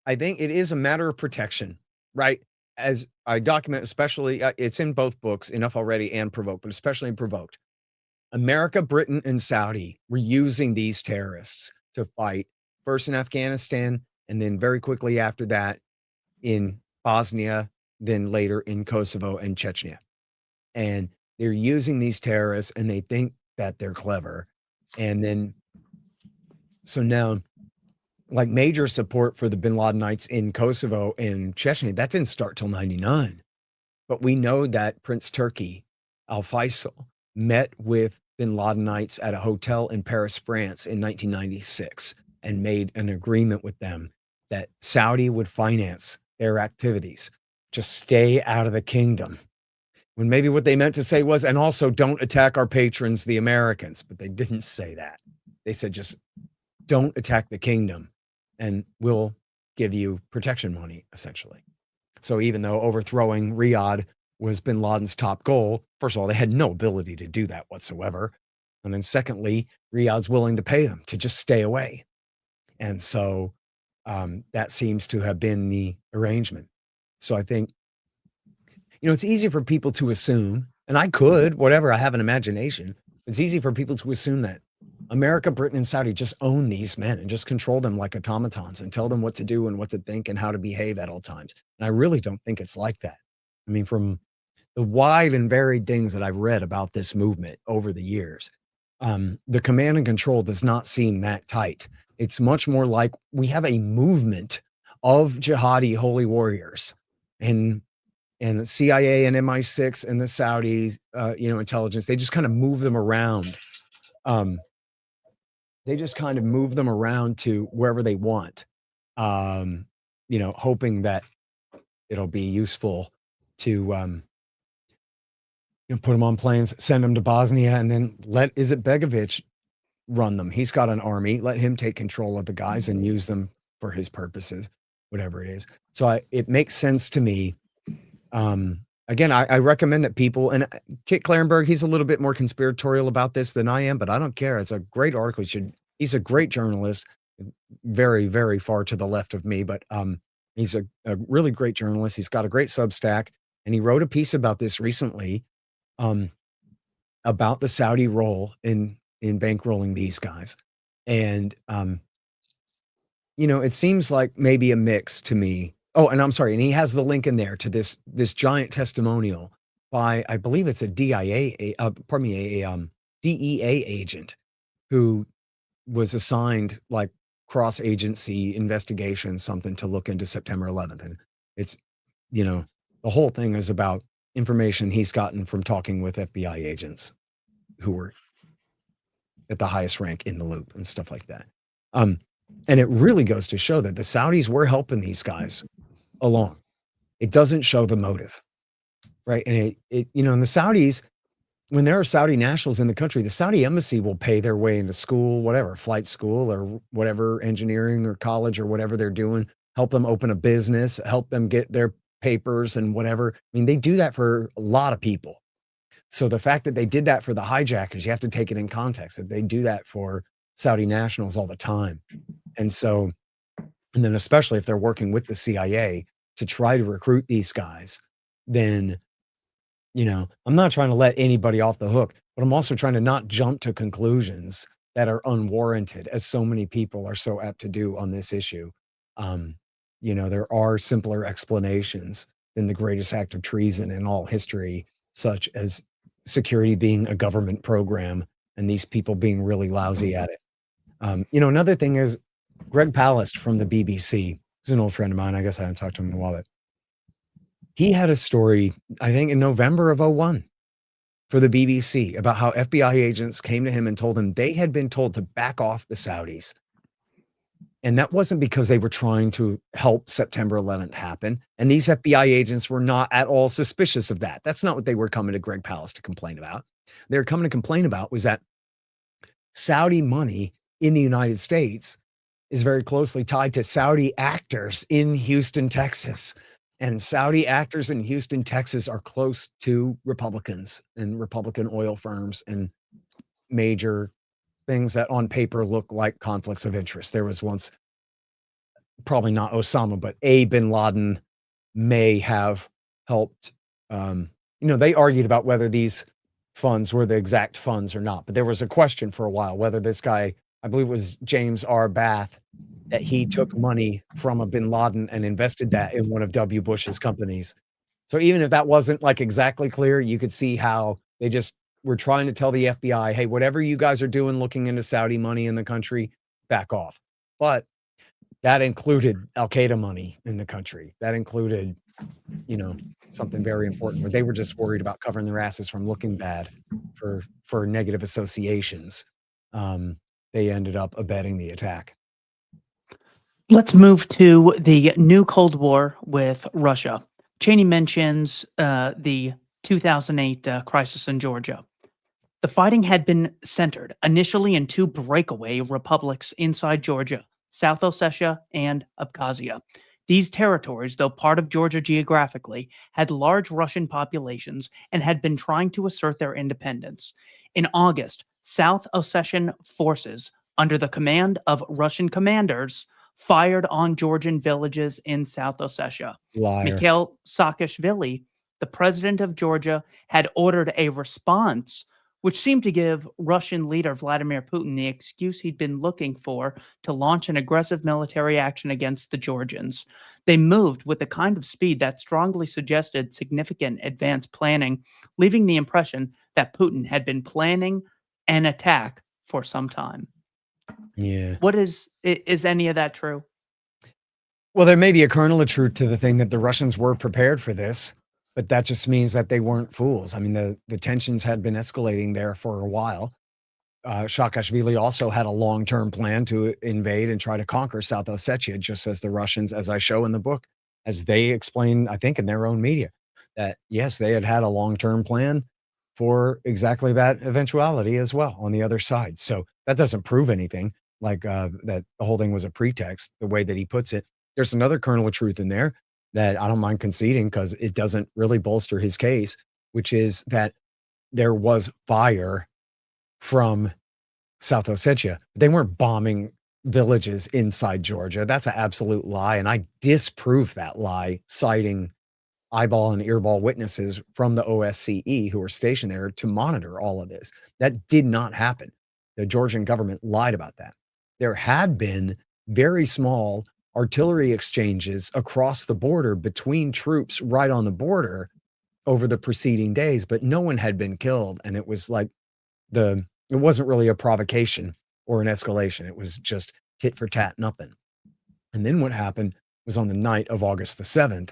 I think it is a matter of protection, right? As I document, especially, it's in both books, Enough Already and Provoked, but especially in Provoked. America, Britain, and Saudi were using these terrorists to fight, first in Afghanistan, and then very quickly after that in Bosnia, then later in Kosovo and Chechnya. And they're using these terrorists, and they think that they're clever. And then, so now, like, major support for the bin Ladenites in Kosovo and Chechnya, that didn't start till 99. But we know that Prince Turki Al Faisal met with bin Ladenites at a hotel in Paris, France in 1996 and made an agreement with them that Saudi would finance their activities. Just stay out of the kingdom. When maybe what they meant to say was, and also don't attack our patrons, the Americans. But they didn't say that. They said, just don't attack the kingdom and we'll give you protection money, essentially. So even though overthrowing Riyadh was bin Laden's top goal, first of all, they had no ability to do that whatsoever. And then secondly, Riyadh's willing to pay them to just stay away. And so that seems to have been the arrangement. So I think, it's easy for people to assume, and I could, whatever, I have an imagination. It's easy for people to assume that America, Britain, and Saudi just own these men and just control them like automatons and tell them what to do and what to think and how to behave at all times. And I really don't think it's like that. I mean, from the wide and varied things that I've read about this movement over the years, the command and control does not seem that tight. It's much more like we have a movement of jihadi holy warriors, and the CIA and MI6 and the Saudis, intelligence, they just kind of move them around. They just kind of move them around to wherever they want, hoping that it'll be useful to, put them on planes, send them to Bosnia, and then let Izetbegovic run them. He's got an army. Let him take control of the guys and use them for his purposes, whatever it is. So it makes sense to me. Again, I recommend that people, and Kit Clarenberg, he's a little bit more conspiratorial about this than I am, but I don't care. It's a great article. He's a great journalist, very, very far to the left of me, but he's a really great journalist. He's got a great Substack, and he wrote a piece about this recently, about the Saudi role in bankrolling these guys. And, it seems like maybe a mix to me. Oh, and I'm sorry. And he has the link in there to this giant testimonial by, I believe it's a pardon me, a DEA agent who was assigned like cross-agency investigation, something to look into September 11th. And it's, you know, the whole thing is about information he's gotten from talking with FBI agents who were at the highest rank in the loop and stuff like that. Um, and it really goes to show that the Saudis were helping these guys along. It doesn't show the motive, right? And and the Saudis, when there are Saudi nationals in the country, the Saudi embassy will pay their way into school, whatever, flight school or whatever, engineering or college or whatever they're doing, help them open a business, help them get their papers and whatever. I mean, they do that for a lot of people. So the fact that they did that for the hijackers, you have to take it in context that they do that for Saudi nationals all the time. And so, and then especially if they're working with the CIA to try to recruit these guys, then I'm not trying to let anybody off the hook, but I'm also trying to not jump to conclusions that are unwarranted, as so many people are so apt to do on this issue. Um, there are simpler explanations than the greatest act of treason in all history, such as security being a government program and these people being really lousy at it. Another thing is Greg Palast from the BBC. He's an old friend of mine. I guess I haven't talked to him in a while, but he had a story, I think in November of '01 for the BBC about how FBI agents came to him and told him they had been told to back off the Saudis. And that wasn't because they were trying to help September 11th happen. And these FBI agents were not at all suspicious of that. That's not what they were coming to Greg Palast to complain about. They were coming to complain about was that Saudi money in the United States is very closely tied to Saudi actors in Houston, Texas. And Saudi actors in Houston, Texas are close to Republicans and Republican oil firms and major things that on paper look like conflicts of interest. There was once, probably not Osama, but a bin Laden may have helped. They argued about whether these funds were the exact funds or not, but there was a question for a while whether this guy, I believe it was James R. Bath, that he took money from a bin Laden and invested that in one of W. Bush's companies. So even if that wasn't like exactly clear, you could see how they just were trying to tell the FBI, hey, whatever you guys are doing looking into Saudi money in the country, back off. But that included Al-Qaeda money in the country. That included, something very important where they were just worried about covering their asses from looking bad for negative associations. They ended up abetting the attack. Let's move to the new Cold War with Russia. Cheney mentions the 2008 crisis in Georgia. The fighting had been centered initially in two breakaway republics inside Georgia, South Ossetia and Abkhazia. These territories, though part of Georgia geographically, had large Russian populations and had been trying to assert their independence. In August, South Ossetian forces, under the command of Russian commanders, fired on Georgian villages in South Ossetia. Liar. Mikhail Saakashvili, the president of Georgia, had ordered a response which seemed to give Russian leader Vladimir Putin the excuse he'd been looking for to launch an aggressive military action against the Georgians. They moved with the kind of speed that strongly suggested significant advanced planning, leaving the impression that Putin had been planning an attack for some time. Yeah. What is any of that true? Well, there may be a kernel of truth to the thing that the Russians were prepared for this, but that just means that they weren't fools. I mean, the tensions had been escalating there for a while. Saakashvili also had a long-term plan to invade and try to conquer South Ossetia, just as the Russians, as I show in the book, as they explain, I think, in their own media, that yes, they had a long-term plan for exactly that eventuality as well on the other side. So that doesn't prove anything, like that the whole thing was a pretext, the way that he puts it. There's another kernel of truth in there that I don't mind conceding because it doesn't really bolster his case, which is that there was fire from South Ossetia. They weren't bombing villages inside Georgia. That's an absolute lie. And I disprove that lie, citing eyeball and earball witnesses from the OSCE who were stationed there to monitor all of this. That did not happen. The Georgian government lied about that. There had been very small artillery exchanges across the border between troops right on the border, over the preceding days, but no one had been killed. And it was like it wasn't really a provocation or an escalation. It was just tit for tat, nothing. And then what happened was on the night of August the 7th,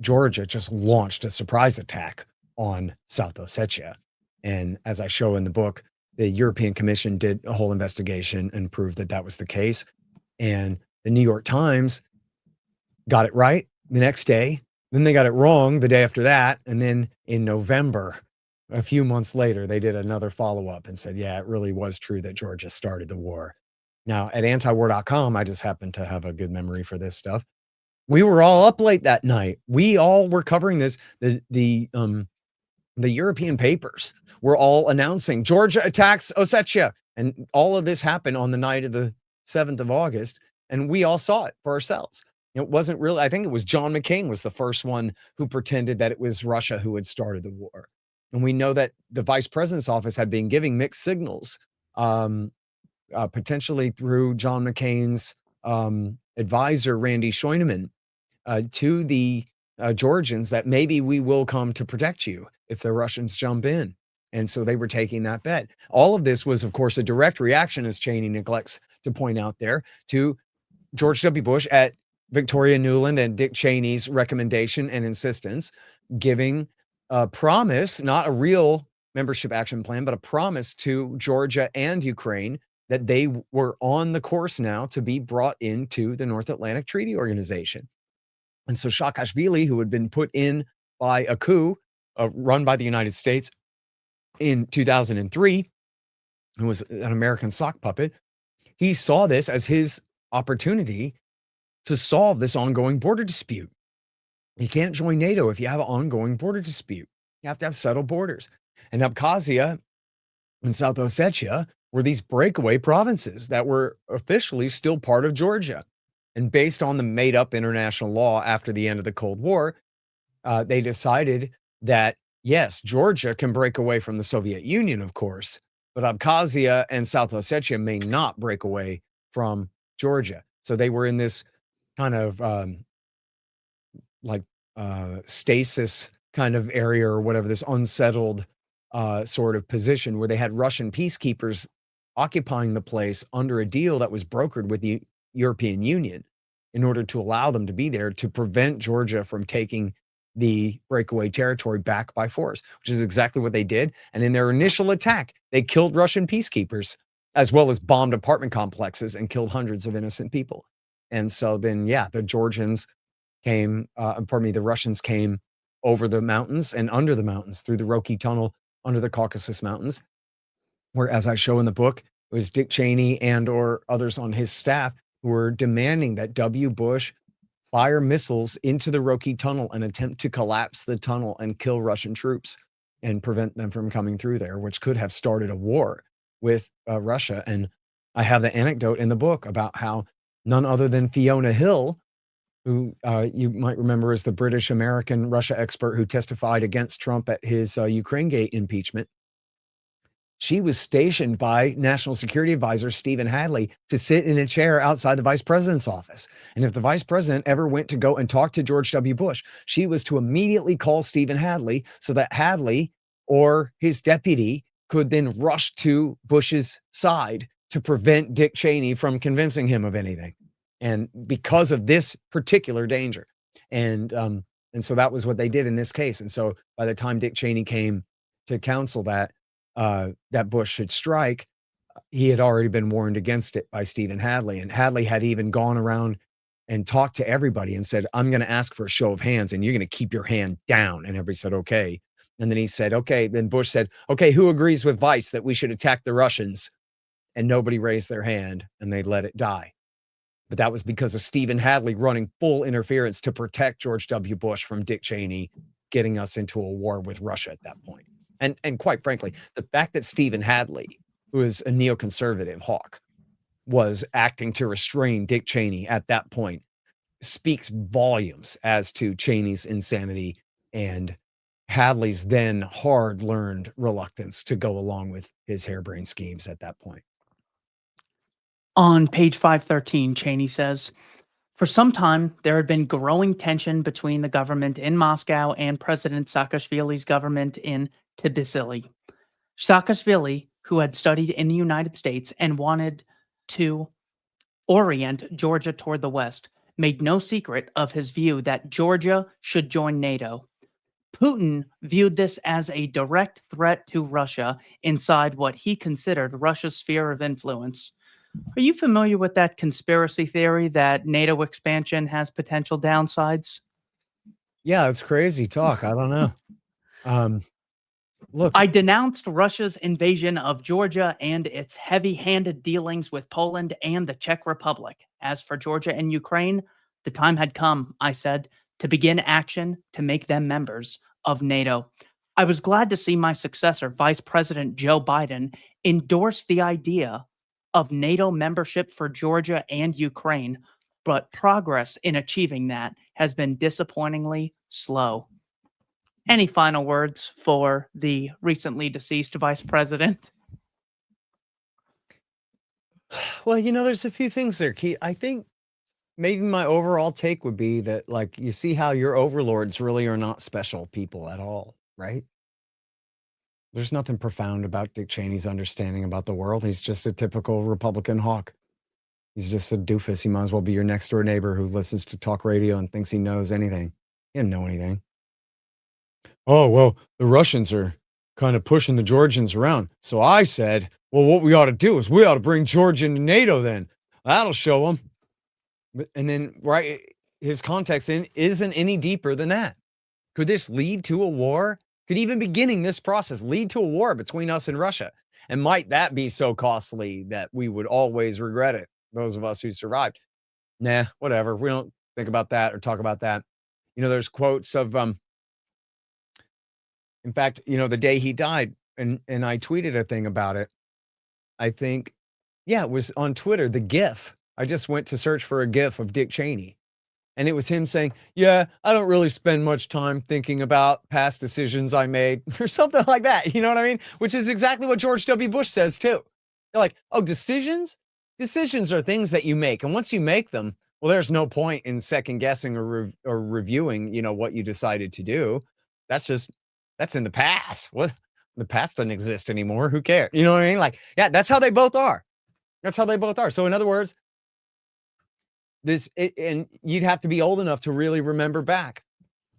Georgia just launched a surprise attack on South Ossetia. And as I show in the book, the European Commission did a whole investigation and proved that that was the case. And the New York Times got it right the next day. Then they got it wrong the day after that. And then in November, a few months later, they did another follow-up and said, yeah, it really was true that Georgia started the war. Now, at antiwar.com, I just happen to have a good memory for this stuff. We were all up late that night. We all were covering this. The European papers were all announcing Georgia attacks Ossetia. And all of this happened on the night of the 7th of August. And we all saw it for ourselves. It wasn't really, I think it was John McCain was the first one who pretended that it was Russia who had started the war. And we know that the vice president's office had been giving mixed signals, potentially through John McCain's advisor, Randy Scheunemann, to the Georgians that maybe we will come to protect you if the Russians jump in. And so they were taking that bet. All of this was, of course, a direct reaction, as Cheney neglects to point out there, to George W. Bush at Victoria Nuland and Dick Cheney's recommendation and insistence, giving a promise, not a real membership action plan, but a promise to Georgia and Ukraine that they were on the course now to be brought into the North Atlantic Treaty Organization. And so Saakashvili, who had been put in by a coup run by the United States in 2003, who was an American sock puppet, he saw this as his opportunity to solve this ongoing border dispute. You can't join NATO if you have an ongoing border dispute. You have to have settled borders. And Abkhazia and South Ossetia were these breakaway provinces that were officially still part of Georgia. And based on the made-up international law after the end of the Cold War, they decided that, yes, Georgia can break away from the Soviet Union, of course, but Abkhazia and South Ossetia may not break away from Georgia. So they were in this kind of stasis kind of area or whatever, this unsettled sort of position where they had Russian peacekeepers occupying the place under a deal that was brokered with the European Union in order to allow them to be there to prevent Georgia from taking the breakaway territory back by force, which is exactly what they did. And in their initial attack, they killed Russian peacekeepers as well as bombed apartment complexes and killed hundreds of innocent people. And so then, yeah, the Russians came over the mountains and under the mountains through the Roki Tunnel under the Caucasus Mountains, where, as I show in the book, it was Dick Cheney and or others on his staff who were demanding that W. Bush fire missiles into the Roki Tunnel and attempt to collapse the tunnel and kill Russian troops and prevent them from coming through there, which could have started a war with Russia. And I have the anecdote in the book about how none other than Fiona Hill, who you might remember as the British-American Russia expert who testified against Trump at his Ukraine Gate impeachment, she was stationed by National Security Advisor Stephen Hadley to sit in a chair outside the vice president's office. And if the vice president ever went to go and talk to George W. Bush, she was to immediately call Stephen Hadley so that Hadley or his deputy could then rush to Bush's side to prevent Dick Cheney from convincing him of anything. And because of this particular danger. And so that was what they did in this case. And so by the time Dick Cheney came to counsel that Bush should strike, he had already been warned against it by Stephen Hadley. And Hadley had even gone around and talked to everybody and said, I'm going to ask for a show of hands and you're going to keep your hand down. And everybody said, okay. And then he said, okay. Then Bush said, okay, who agrees with Vice that we should attack the Russians? And nobody raised their hand and they let it die. But that was because of Stephen Hadley running full interference to protect George W. Bush from Dick Cheney getting us into a war with Russia at that point. And quite frankly, the fact that Stephen Hadley, who is a neoconservative hawk, was acting to restrain Dick Cheney at that point speaks volumes as to Cheney's insanity and Hadley's then hard-learned reluctance to go along with his harebrained schemes at that point. On page 513, Cheney says, For some time, there had been growing tension between the government in Moscow and President Saakashvili's government in Tbilisi. Saakashvili, who had studied in the United States and wanted to orient Georgia toward the West, made no secret of his view that Georgia should join NATO. Putin viewed this as a direct threat to Russia inside what he considered Russia's sphere of influence. Are you familiar with that conspiracy theory that NATO expansion has potential downsides? Yeah, it's crazy talk. I don't know. Um, look, I denounced Russia's invasion of Georgia and its heavy handed dealings with Poland and the Czech Republic. As for Georgia and Ukraine, the time had come, I said, to begin action to make them members of NATO. I was glad to see my successor, Vice President Joe Biden, endorse the idea of NATO membership for Georgia and Ukraine, but progress in achieving that has been disappointingly slow. Any final words for the recently deceased vice president? well, there's a few things there, Keith. I think maybe my overall take would be that, like, you see how your overlords really are not special people at all, right? There's nothing profound about Dick Cheney's understanding about the world. He's just a typical Republican hawk. He's just a doofus. He might as well be your next door neighbor who listens to talk radio and thinks he knows anything. He didn't know anything. Oh, well, the Russians are kind of pushing the Georgians around. So I said, well, what we ought to do is we ought to bring Georgia into NATO then. That'll show them. And then, right, his context isn't any deeper than that. Could this lead to a war? Could even beginning this process lead to a war between us and Russia? And might that be so costly that we would always regret it, those of us who survived? Nah, whatever. We don't think about that or talk about that. There's quotes of, in fact, the day he died, and I tweeted a thing about it. I think, yeah, it was on Twitter, the GIF. I just went to search for a GIF of Dick Cheney. And it was him saying, yeah, I don't really spend much time thinking about past decisions I made or something like that. You know what I mean? Which is exactly what George W. Bush says too. They're like, oh, decisions? Decisions are things that you make. And once you make them, well, there's no point in second guessing or reviewing, what you decided to do. That's in the past. What? The past doesn't exist anymore. Who cares? You know what I mean? Like, yeah, that's how they both are. That's how they both are. So in other words, and you'd have to be old enough to really remember back,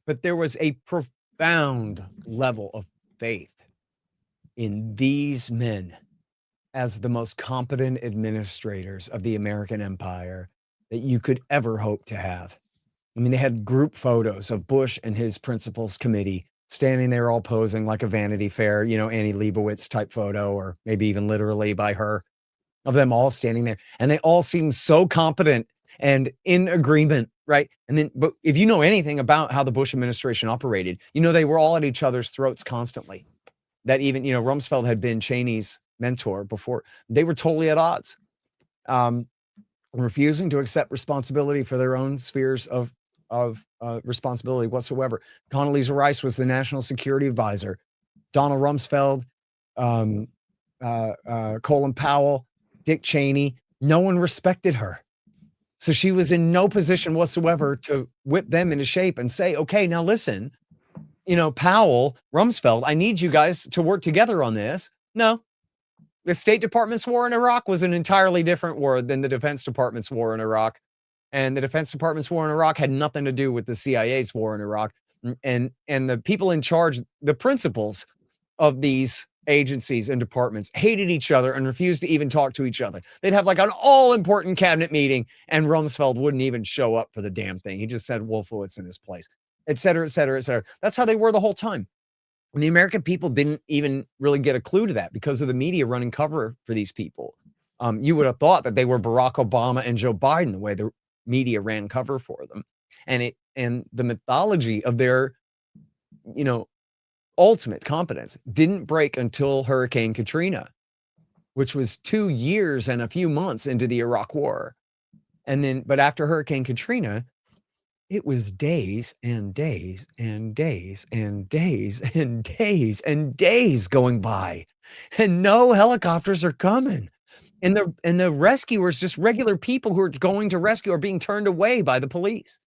but there was a profound level of faith in these men as the most competent administrators of the American empire that you could ever hope to have. I mean, they had group photos of Bush and his principals committee standing there all posing like a Vanity Fair, Annie Leibovitz type photo, or maybe even literally by her, of them all standing there. And they all seemed so competent and in agreement, right? But if you know anything about how the Bush administration operated, they were all at each other's throats constantly. That even, Rumsfeld had been Cheney's mentor before. They were totally at odds, refusing to accept responsibility for their own spheres of responsibility whatsoever. Condoleezza Rice was the national security advisor. Donald Rumsfeld, Colin Powell, Dick Cheney, no one respected her. So she was in no position whatsoever to whip them into shape and say, okay, now listen, Powell, Rumsfeld, I need you guys to work together on this. No, the State Department's war in Iraq was an entirely different war than the Defense Department's war in Iraq. And the Defense Department's war in Iraq had nothing to do with the CIA's war in Iraq. And the people in charge, the principals of these agencies and departments, hated each other and refused to even talk to each other. They'd have like an all-important cabinet meeting, and Rumsfeld wouldn't even show up for the damn thing. He just said Wolfowitz in his place, et cetera, et cetera, et cetera. That's how they were the whole time. And the American people didn't even really get a clue to that because of the media running cover for these people. You would have thought that they were Barack Obama and Joe Biden, the way the media ran cover for them. And the mythology of their, ultimate competence didn't break until Hurricane Katrina, which was 2 years and a few months into the Iraq War. But after Hurricane Katrina, it was days and days and days and days and days and days going by, and no helicopters are coming. And the rescuers, just regular people who are going to rescue, are being turned away by the police.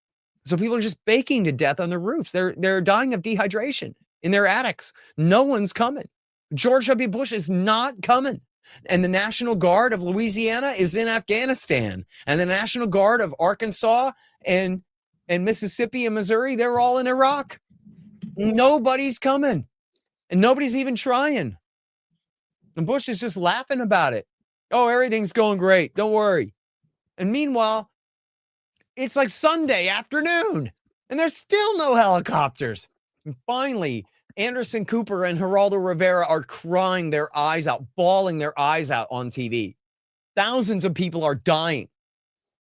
So people are just baking to death on their roofs. They're dying of dehydration in their attics. No one's coming. George W. Bush is not coming. And the National Guard of Louisiana is in Afghanistan. And the National Guard of Arkansas and Mississippi and Missouri, they're all in Iraq. Nobody's coming. And nobody's even trying. And Bush is just laughing about it. Oh, everything's going great. Don't worry. And meanwhile, it's like Sunday afternoon, and there's still no helicopters. And finally, Anderson Cooper and Geraldo Rivera are crying their eyes out, bawling their eyes out on TV. Thousands of people are dying,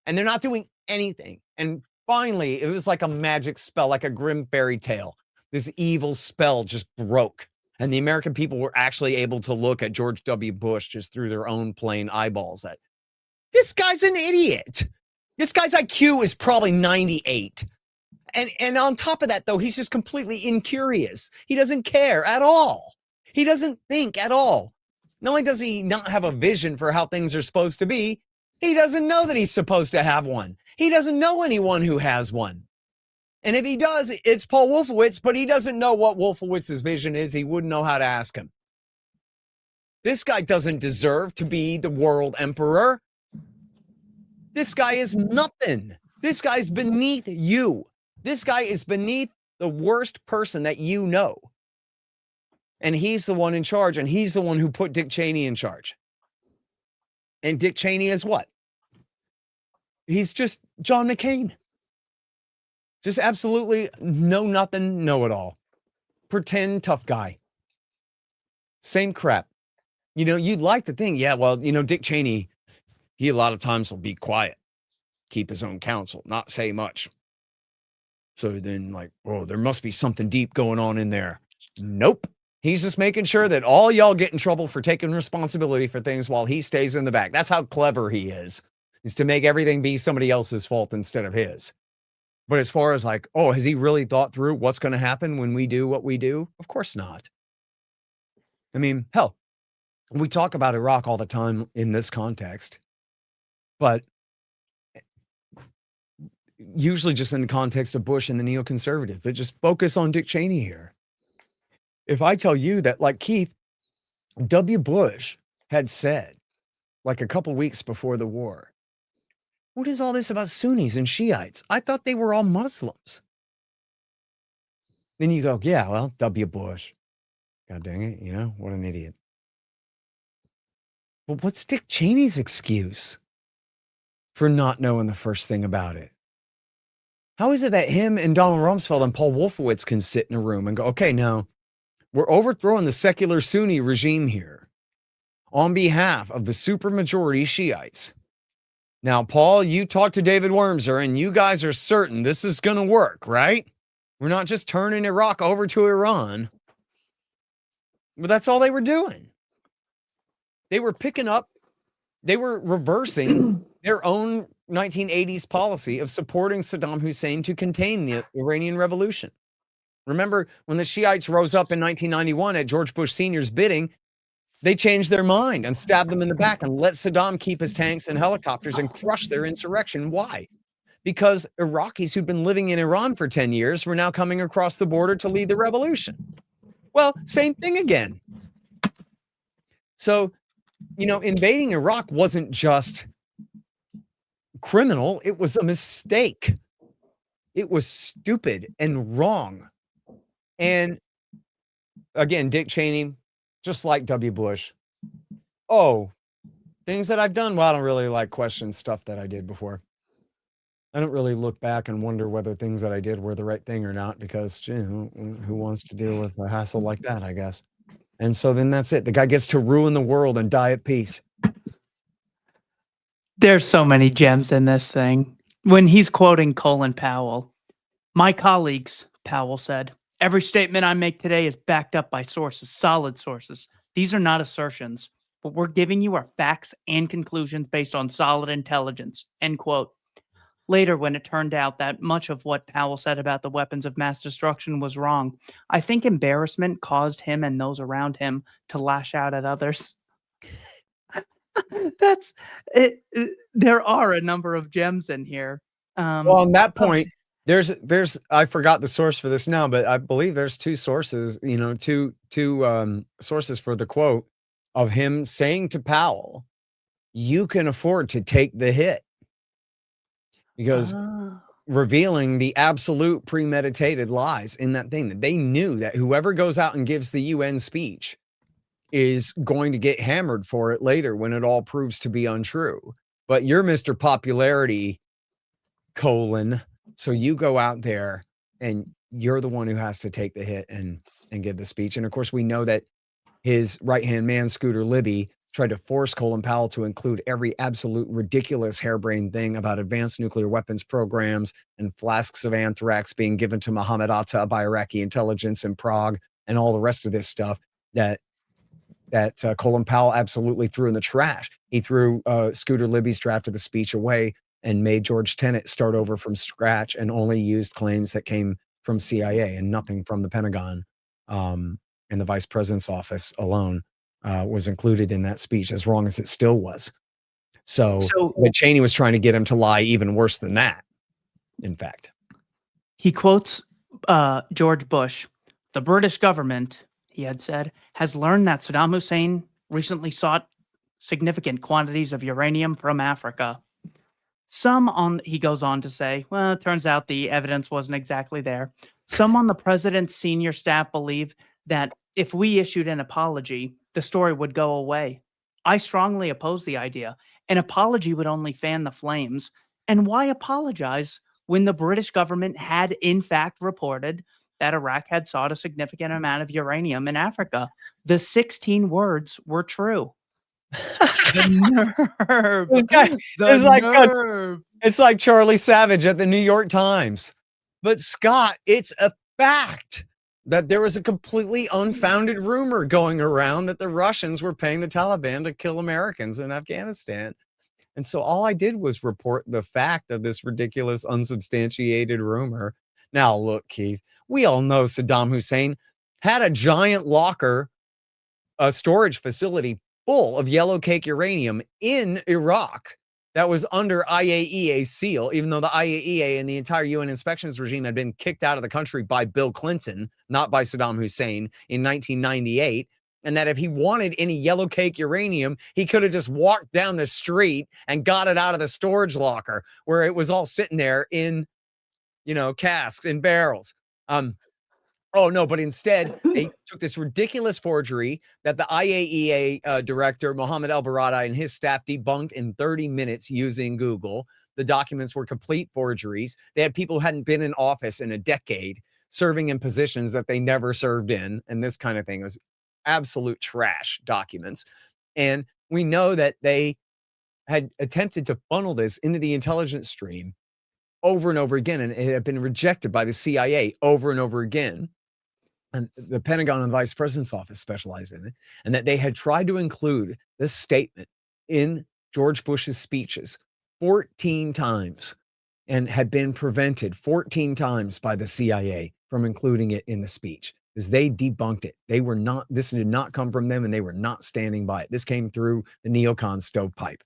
and they're not doing anything. And finally, it was like a magic spell, like a grim fairy tale. This evil spell just broke, and the American people were actually able to look at George W. Bush just through their own plain eyeballs. That this guy's an idiot. This guy's IQ is probably 98. And on top of that, though, he's just completely incurious. He doesn't care at all. He doesn't think at all. Not only does he not have a vision for how things are supposed to be, he doesn't know that he's supposed to have one. He doesn't know anyone who has one. And if he does, it's Paul Wolfowitz, but he doesn't know what Wolfowitz's vision is. He wouldn't know how to ask him. This guy doesn't deserve to be the world emperor. This guy is nothing. This guy's beneath you. This guy is beneath the worst person that you know. And he's the one in charge, and he's the one who put Dick Cheney in charge. And Dick Cheney is what? He's just John McCain. Just absolutely know nothing, know it all. Pretend tough guy. Same crap. You know, you'd like to think, yeah, well, you know, Dick Cheney, he a lot of times will be quiet, keep his own counsel, not say much. So then, like, oh, there must be something deep going on in there. Nope. He's just making sure that all y'all get in trouble for taking responsibility for things while he stays in the back. That's how clever he is to make everything be somebody else's fault instead of his. But as far as like, oh, has he really thought through what's going to happen when we do what we do? Of course not. I mean, hell, we talk about Iraq all the time in this context, but usually just in the context of Bush and the neoconservative, but just focus on Dick Cheney here. If I tell you that, like Keith, W. Bush had said, like a couple weeks before the war, what is all this about Sunnis and Shiites? I thought they were all Muslims. Then you go, yeah, well, W. Bush. God dang it, you know, what an idiot. But what's Dick Cheney's excuse for not knowing the first thing about it? How is it that him and Donald Rumsfeld and Paul Wolfowitz can sit in a room and go, okay, now we're overthrowing the secular Sunni regime here on behalf of the supermajority Shiites. Now, Paul, you talked to David Wormser and you guys are certain this is going to work, right? We're not just turning Iraq over to Iran. But that's all they were doing. They were picking up, they were reversing their own 1980s policy of supporting Saddam Hussein to contain the Iranian Revolution. Remember when the Shiites rose up in 1991 at George Bush Sr.'s bidding, they changed their mind and stabbed them in the back and let Saddam keep his tanks and helicopters and crush their insurrection. Why? Because Iraqis who'd been living in Iran for 10 years were now coming across the border to lead the revolution. Well, same thing again. So, you know, invading Iraq wasn't just criminal, it was a mistake. It was stupid and wrong. And again, Dick Cheney, just like W. Bush. Oh, things that I've done. Well, I don't really like question stuff that I did before. I don't really look back and wonder whether things that I did were the right thing or not, because, you know, who wants to deal with a hassle like that, I guess. And so then that's it. The guy gets to ruin the world and die at peace. There's so many gems in this thing. When he's quoting Colin Powell, my colleagues, Powell said, every statement I make today is backed up by sources, solid sources. These are not assertions, but we're giving you our facts and conclusions based on solid intelligence, end quote. Later, when it turned out that much of what Powell said about the weapons of mass destruction was wrong, I think embarrassment caused him and those around him to lash out at others. That's it, there are a number of gems in here. Well, on that Oh, point, there's I forgot the source for this now, but I believe there's two sources, two sources for the quote of him saying to Powell, "You can afford to take the hit," because ah, revealing the absolute premeditated lies in that thing that they knew that whoever goes out and gives the UN speech is going to get hammered for it later when it all proves to be untrue. But you're Mr. Popularity, colon. So you go out there and you're the one who has to take the hit and give the speech. And of course, we know that his right-hand man, Scooter Libby, tried to force Colin Powell to include every absolute ridiculous harebrained thing about advanced nuclear weapons programs and flasks of anthrax being given to Mohammed Atta by Iraqi intelligence in Prague and all the rest of this stuff that Colin Powell absolutely threw in the trash. He threw Scooter Libby's draft of the speech away and made George Tenet start over from scratch and only used claims that came from CIA and nothing from the Pentagon. And the vice president's office alone was included in that speech, as wrong as it still was. But Cheney was trying to get him to lie even worse than that, in fact. he quotes George Bush. The British government, he had said, has learned that Saddam Hussein recently sought significant quantities of uranium from Africa. He goes on to say, well, it turns out the evidence wasn't exactly there. Some on the president's senior staff believe that if we issued an apology, the story would go away. I strongly oppose the idea. An apology would only fan the flames. And why apologize when the British government had, in fact, reported that Iraq had sought a significant amount of uranium in Africa? The 16 words were true. The nerve. The nerve. It's like Charlie Savage at the New York Times. But Scott, it's a fact that there was a completely unfounded rumor going around that the Russians were paying the Taliban to kill Americans in Afghanistan. And so all I did was report the fact of this ridiculous, unsubstantiated rumor. Now, look, Keith, we all know Saddam Hussein had a giant locker, a storage facility full of yellow cake uranium in Iraq that was under IAEA seal, even though the IAEA and the entire UN inspections regime had been kicked out of the country by Bill Clinton, not by Saddam Hussein, in 1998. And that if he wanted any yellow cake uranium, he could have just walked down the street and got it out of the storage locker where it was all sitting there in, casks and barrels. Oh, no, but instead, they took this ridiculous forgery that the IAEA director, Mohammed El-Baradei, and his staff debunked in 30 minutes using Google. The documents were complete forgeries. They had people who hadn't been in office in a decade serving in positions that they never served in, and this kind of thing. It was absolute trash documents. And we know that they had attempted to funnel this into the intelligence stream over and over again, and it had been rejected by the CIA over and over again. And the Pentagon and the Vice President's office specialized in it, and that they had tried to include this statement in George Bush's speeches 14 times and had been prevented 14 times by the CIA from including it in the speech because they debunked it. This did not come from them, and they were not standing by it. This came through the neocon stovepipe.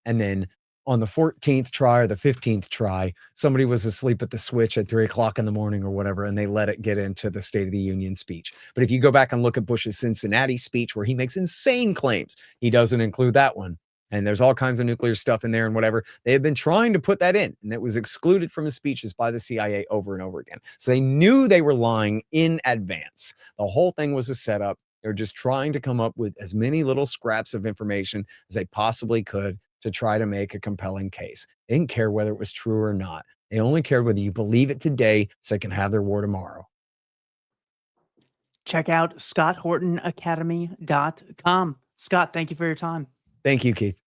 And then on the 14th try or the 15th try, somebody was asleep at the switch at 3:00 in the morning or whatever, and they let it get into the State of the Union speech. But if you go back and look at Bush's Cincinnati speech, where he makes insane claims, he doesn't include that one. And there's all kinds of nuclear stuff in there and whatever. They have been trying to put that in, and it was excluded from his speeches by the CIA over and over again. So they knew they were lying in advance. The whole thing was a setup. They're just trying to come up with as many little scraps of information as they possibly could to try to make a compelling case. They didn't care whether it was true or not. They only cared whether you believe it today so they can have their war tomorrow. Check out ScottHortonAcademy.com. Scott, thank you for your time. Thank you, Keith.